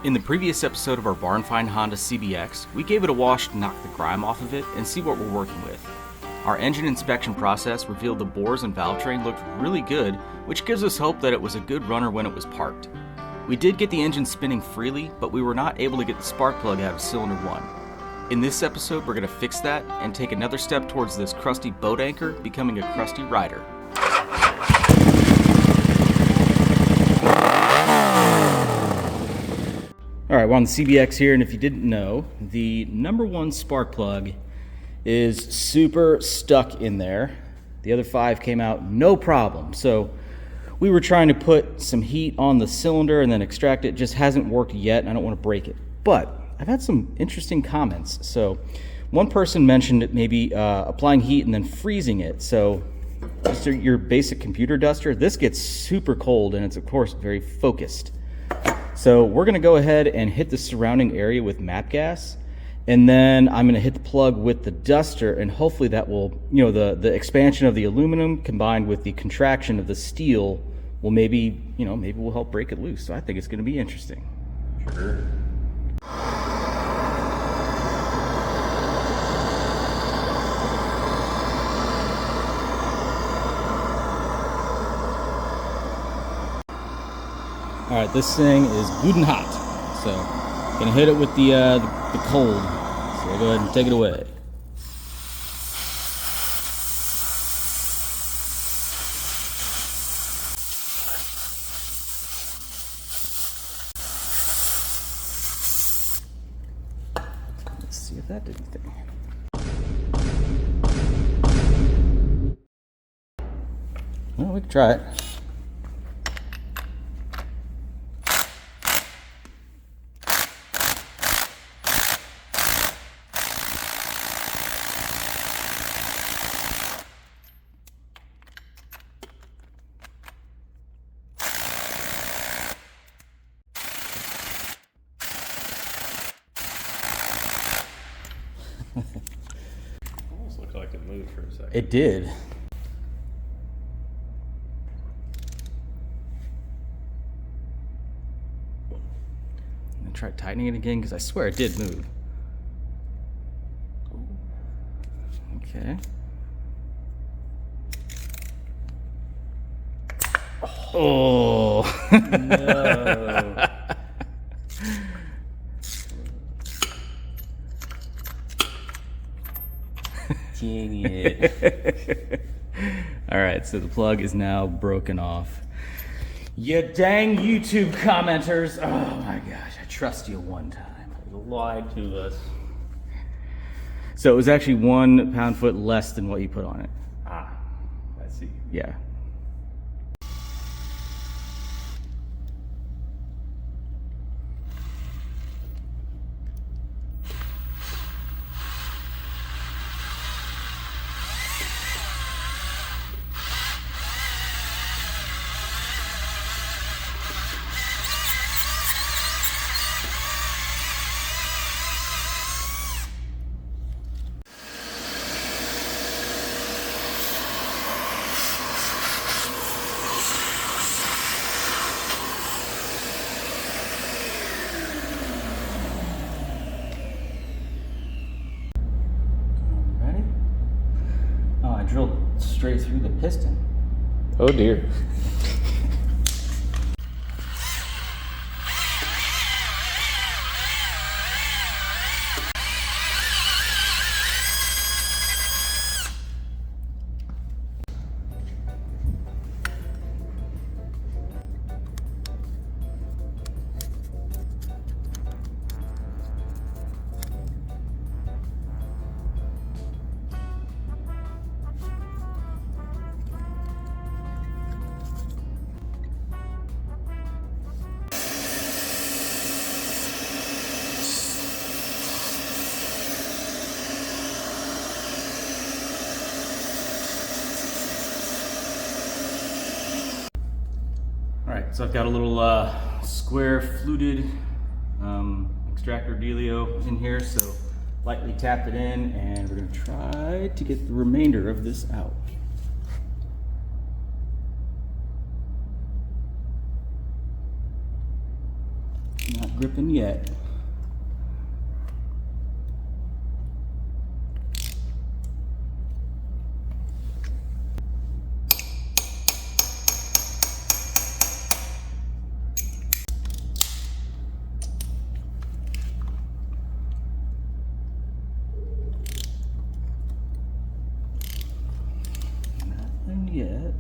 In the previous episode of our Barn Find Honda CBX, we gave it a wash to knock the grime off of it and see what we're working with. Our engine inspection process revealed the bores and valve train looked really good, which gives us hope that it was a good runner when it was parked. We did get the engine spinning freely, but we were not able to get the spark plug out of cylinder 1. In this episode, we're going to fix that and take another step towards this crusty boat anchor becoming a crusty rider. Alright, we're on the CBX here, and if you didn't know, the number one spark plug is super stuck in there. The other 5 came out no problem. So we were trying to put some heat on the cylinder and then extract it. It just hasn't worked yet, and I don't want to break it. But I've had some interesting comments. So one person mentioned maybe applying heat and then freezing it. So just your basic computer duster, this gets super cold, and it's of course very focused. So we're going to go ahead and hit the surrounding area with MAP gas, and then I'm going to hit the plug with the duster, and hopefully that will, the expansion of the aluminum combined with the contraction of the steel will maybe will help break it loose. So I think it's going to be interesting. Sure. All right, this thing is good and hot, so gonna hit it with the cold. So we'll go ahead and take it away. Let's see if that did anything. Well, we can try it. Almost looked like it moved for a second. It did. I'm gonna try tightening it again because I swear it did move. Okay. Oh. No. Dang it. All right, so the plug is now broken off. You dang YouTube commenters. Oh my gosh, I trust you one time. You lied to us. So it was actually 1 pound-foot less than what you put on it. Ah, I see. Yeah. Drilled straight through the piston. Oh dear. Alright, so I've got a little square fluted extractor dealio in here, so lightly tapped it in, and we're going to try to get the remainder of this out. Not gripping yet. Nothing yet.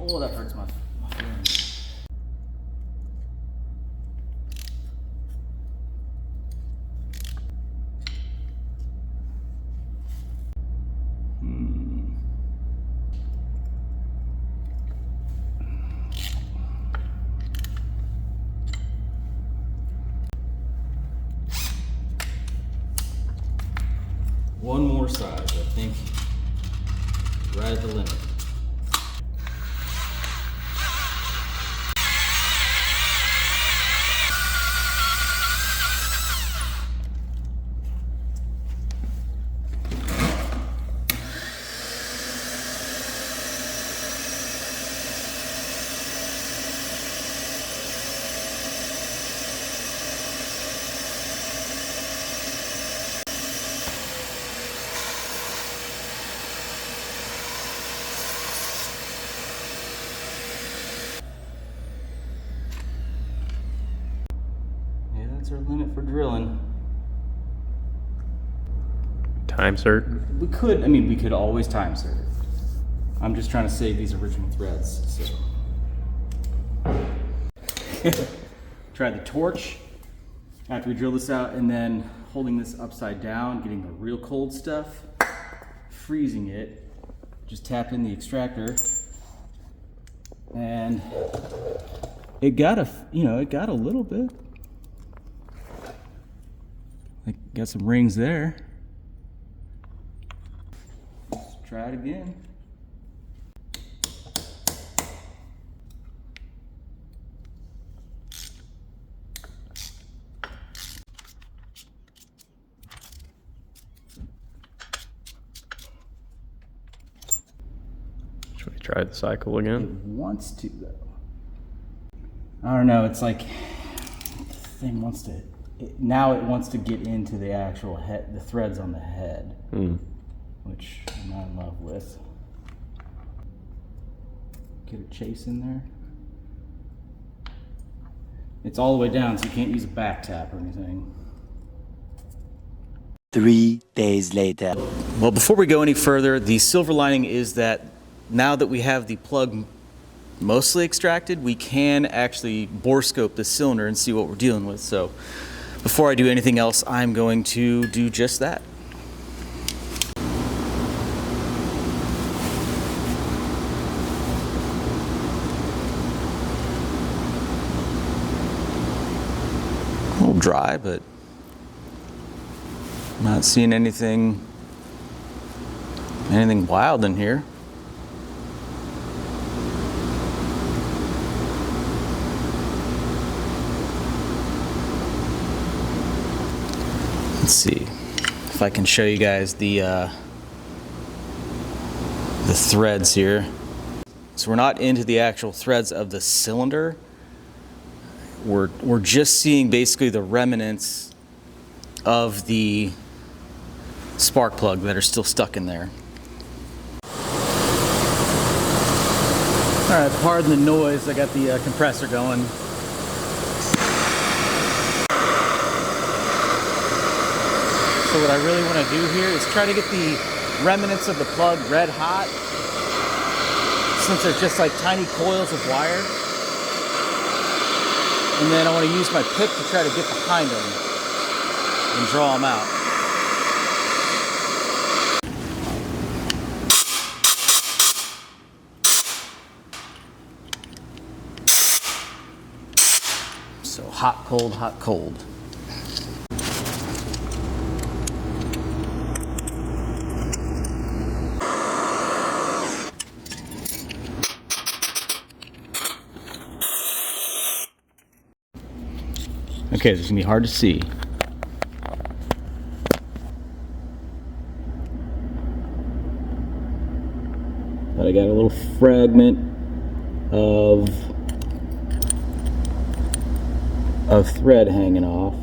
Oh, that hurts my feelings. One more size, I think. Right at the limit. That's our limit for drilling. Time cert. We could always time serve. I'm just trying to save these original threads, so. Try the torch after we drill this out, and then holding this upside down, getting the real cold stuff, freezing it, just tap in the extractor, and it got a little bit. Like, got some rings there. Let's try it again. Should we try the cycle It again? wants to, though. I don't know, it's like the thing wants to, now it wants to get into the actual head, the threads on the head, which I'm not in love with. Get a chase in there. It's all the way down, so you can't use a back tap or anything. 3 days later. Well, before we go any further, the silver lining is that now that we have the plug mostly extracted, we can actually bore scope the cylinder and see what we're dealing with. So before I do anything else, I'm going to do just that. A little dry, but I'm not seeing anything wild in here. Let's see if I can show you guys the threads here. So we're not into the actual threads of the cylinder. We're just seeing basically the remnants of the spark plug that are still stuck in there. All right, pardon the noise. I got the compressor going. So what I really want to do here is try to get the remnants of the plug red hot, since they're just like tiny coils of wire. And then I want to use my pick to try to get behind them and draw them out. So hot, cold, hot, cold. Okay, this is gonna be hard to see. But I got a little fragment of thread hanging off.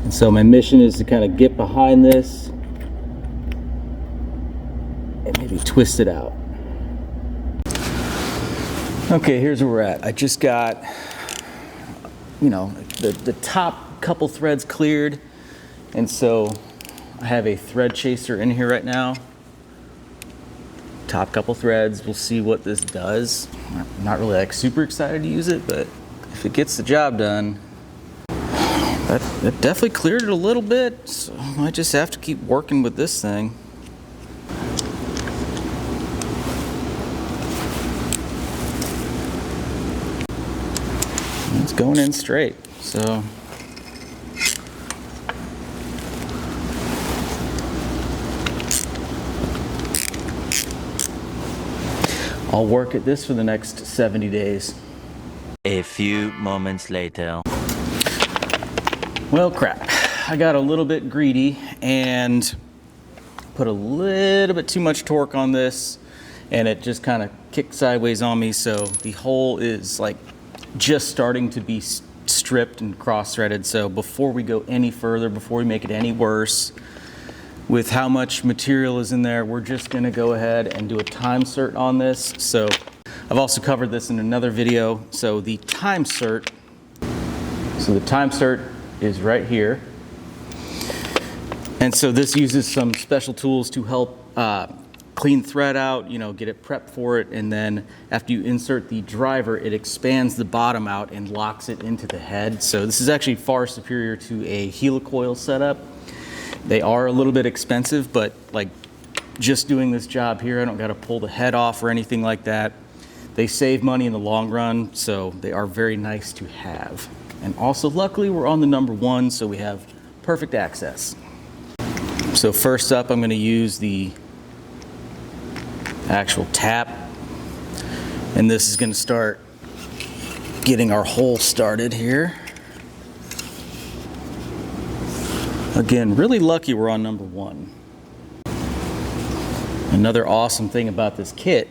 And so my mission is to kind of get behind this and maybe twist it out. Okay, here's where we're at. I just got, the top couple threads cleared, and so I have a thread chaser in here right now. Top couple threads, we'll see what this does. I'm not really like super excited to use it, but if it gets the job done, that definitely cleared it a little bit, so I just have to keep working with this thing. It's going in straight, so I'll work at this for the next 70 days. A few moments later. Well, crap. I got a little bit greedy and put a little bit too much torque on this, and it just kind of kicked sideways on me, so the hole is like just starting to be stripped and cross-threaded. So before we go any further, before we make it any worse with how much material is in there, we're just gonna go ahead and do a time cert on this. So I've also covered this in another video. So the time cert is right here. And so this uses some special tools to help clean thread out, get it prepped for it, and then after you insert the driver, it expands the bottom out and locks it into the head. So this is actually far superior to a helicoil setup. They are a little bit expensive, but like just doing this job here, I don't got to pull the head off or anything like that. They save money in the long run, so they are very nice to have. And also, luckily, we're on the number 1, so we have perfect access. So first up, I'm going to use the actual tap, and this is going to start getting our hole started here. Again, really lucky we're on number 1. Another awesome thing about this kit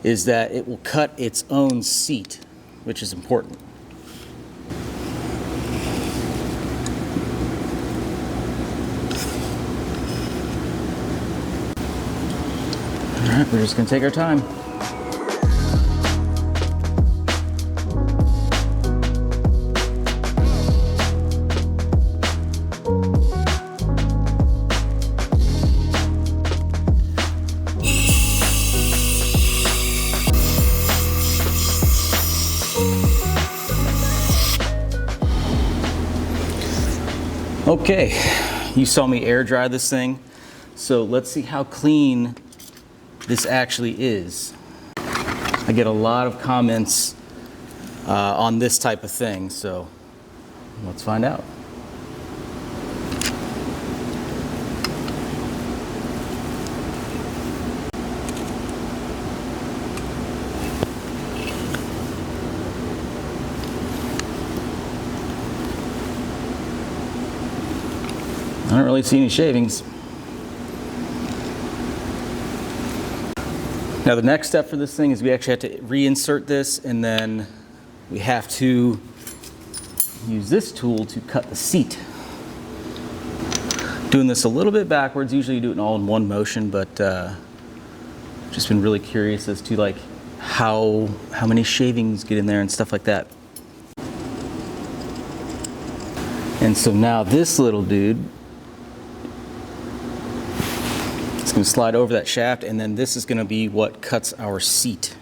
is that it will cut its own seat, which is important. All right, we're just gonna take our time. Okay, you saw me air dry this thing, so let's see how clean this actually is. I get a lot of comments on this type of thing, so let's find out. I don't really see any shavings. Now the next step for this thing is we actually have to reinsert this, and then we have to use this tool to cut the seat. Doing this a little bit backwards, usually you do it all in one motion, but just been really curious as to like how many shavings get in there and stuff like that. And so now this little dude, it's going to slide over that shaft, and then this is going to be what cuts our seat.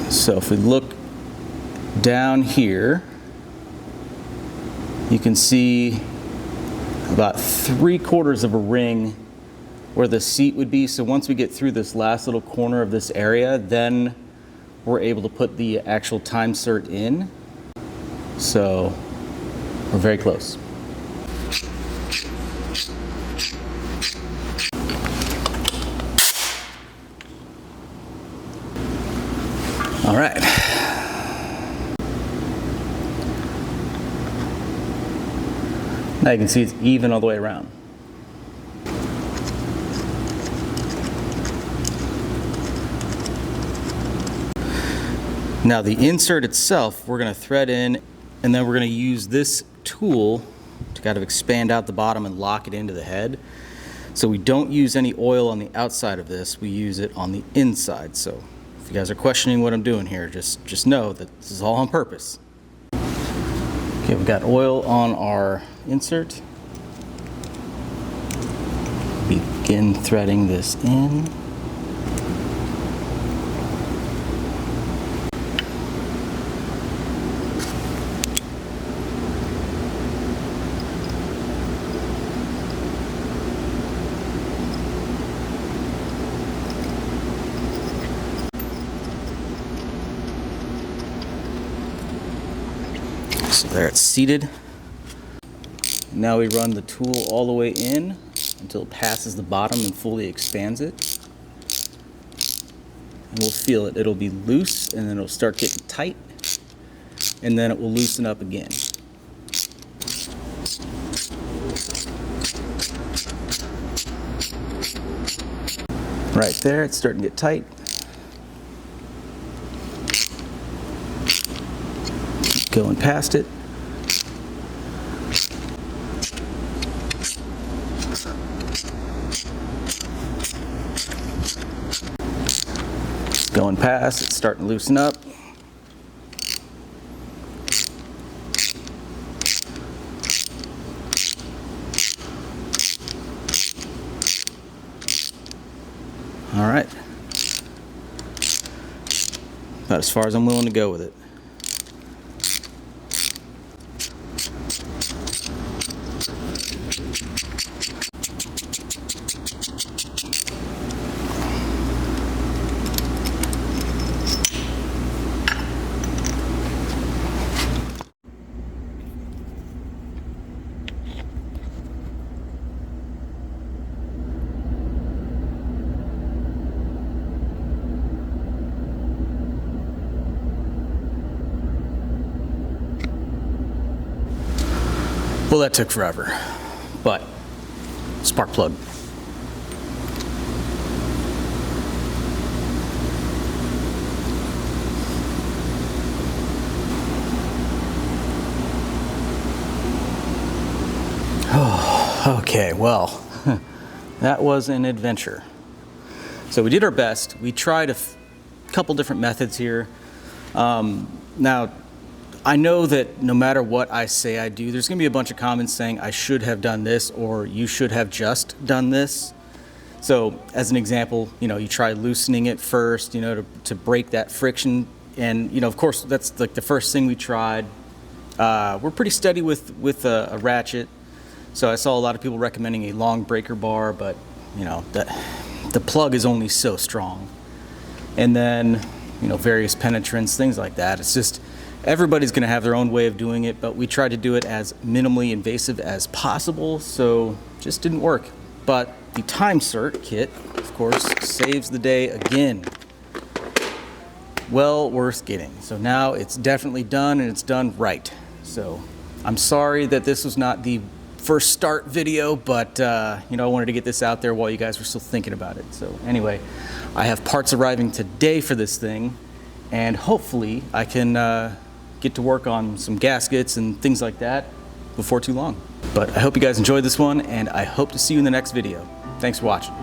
So if we look down here, you can see about 3/4 of a ring where the seat would be. So once we get through this last little corner of this area, then we're able to put the actual time cert in. So we're very close. All right. Now you can see it's even all the way around. Now the insert itself, we're going to thread in, and then we're going to use this tool to kind of expand out the bottom and lock it into the head. So we don't use any oil on the outside of this, we use it on the inside. So if you guys are questioning what I'm doing here, just know that this is all on purpose. Okay, we've got oil on our insert. Begin threading this in. So there it's seated. Now we run the tool all the way in until it passes the bottom and fully expands it. And we'll feel it. It'll be loose and then it'll start getting tight, and then it will loosen up again. Right there, it's starting to get tight. Going past it. Going past, it's starting to loosen up. All right. About as far as I'm willing to go with it. Well, that took forever, but spark plug. Oh, okay, well, that was an adventure. So we did our best. We tried a couple different methods here. Now, I know that no matter what I say I do, there's going to be a bunch of comments saying I should have done this or you should have just done this. So as an example, you try loosening it first, to break that friction. And, of course, that's like the first thing we tried. We're pretty steady with a ratchet. So I saw a lot of people recommending a long breaker bar, but, the plug is only so strong. And then, various penetrants, things like that. It's just, everybody's going to have their own way of doing it, but we tried to do it as minimally invasive as possible, so just didn't work. But the time cert kit, of course, saves the day again. Well worth getting. So now it's definitely done, and it's done right. So I'm sorry that this was not the first start video, but I wanted to get this out there while you guys were still thinking about it. So anyway, I have parts arriving today for this thing, and hopefully I can get to work on some gaskets and things like that before too long. But I hope you guys enjoyed this one, and I hope to see you in the next video. Thanks for watching.